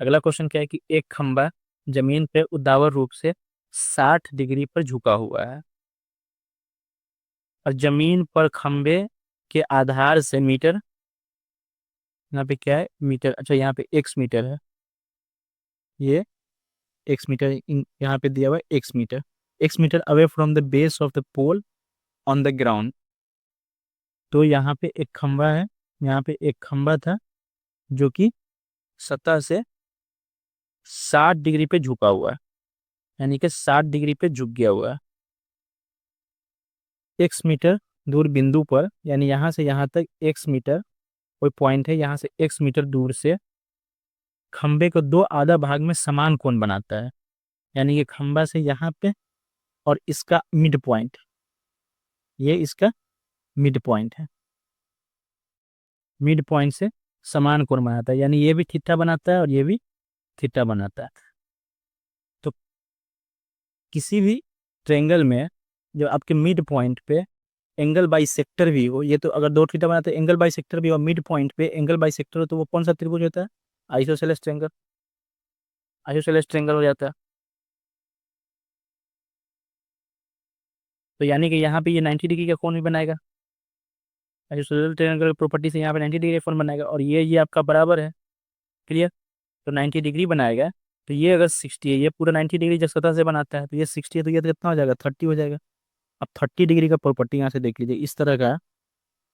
अगला क्वेश्चन क्या है कि एक खंभा जमीन पे ऊर्ध्वाधर रूप से 60 डिग्री पर झुका हुआ है और जमीन पर खंभे के आधार से मीटर, यहाँ पे क्या है मीटर, अच्छा यहाँ पे एक्स मीटर है, ये एक्स मीटर यहाँ पे दिया हुआ है X meter away from the base of the pole on the ground. तो यहाँ पे एक खंभा है, यहाँ पे एक खंभा था जो कि सतह से 60 डिग्री पे झुका हुआ है, यानी कि 60 डिग्री पे झुक गया हुआ है। एक्स मीटर दूर बिंदु पर, यानी यहाँ से यहाँ तक एक्स मीटर कोई पॉइंट है, यहाँ से एक्स मीटर दूर से खंबे को दो आधा भाग में समान कोण बनाता है, यानी कि खंबा से यहाँ पे और इसका मिड पॉइंट, ये इसका मिड पॉइंट है, मिड पॉइंट से समान कोण बनाता है, यानी ये भी थीटा बनाता है और ये भी थीटा बनाता है। तो किसी भी ट्रेंगल में जो आपके मिड पॉइंट पे एंगल बाई सेक्टर भी हो, ये तो अगर दो थीटा बनाते हैं एंगल बाई सेक्टर भी, और मिड पॉइंट पे एंगल बाई सेक्टर हो, तो वो कौन सा त्रिभुज होता है? आइसोसेलेस ट्रेंगल, आइसोसेलेस ट्रेंगल हो जाता है। तो यानी कि यहाँ पे ये 90 डिग्री का कोण भी बनाएगा, आइसोसेलेस ट्रेंगल प्रॉपर्टी से यहाँ पे 90 डिग्री कोण बनाएगा, और ये आपका बराबर है, क्लियर। तो 90 डिग्री बनाएगा। तो ये अगर 60 है, ये पूरा 90 डिग्री जब सतह से बनाता है, तो ये 60 है, तो ये तो कितना हो जाएगा 30 हो जाएगा। अब 30 डिग्री का प्रॉपर्टी यहाँ से देख लीजिए, इस तरह का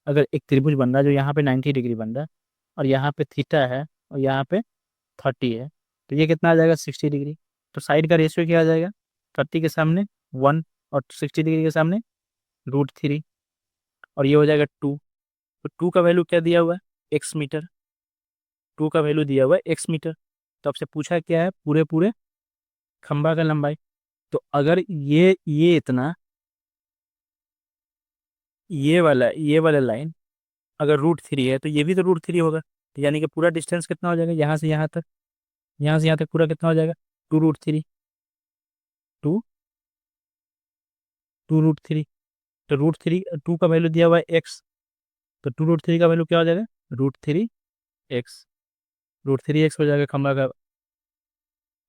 अगर एक त्रिभुज बन रहा है जो यहाँ पे 90 डिग्री बन रहा है और यहाँ पे थीटा है और यहाँ पे 30 है, तो ये कितना आ जाएगा 60 डिग्री। तो साइड का रेशियो क्या आ जाएगा, 30 के सामने 1 और 60 डिग्री के सामने √3, और ये हो जाएगा 2। तो 2 का वैल्यू क्या दिया हुआ है, एक्स मीटर, 2 का वैल्यू दिया हुआ है एक्स मीटर। तो आपसे पूछा क्या है, पूरे पूरे खंबा का लंबाई। तो अगर ये इतना, ये वाला लाइन अगर √3 है, तो ये भी तो √3 होगा, तो यानी कि पूरा डिस्टेंस कितना हो जाएगा यहाँ से यहाँ तक, यहाँ से यहाँ तक पूरा कितना हो जाएगा 2√3, टू टू रूट थ्री। तो √3, 2 का वैल्यू दिया हुआ है एक्स, तो 2√3 का वैल्यू क्या हो जाएगा √3x, √3x हो जाएगा खंबा का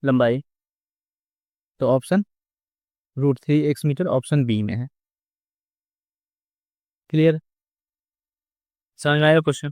लंबाई। तो option √3x metre option B में है, क्लियर, समझ में आएगा क्वेश्चन।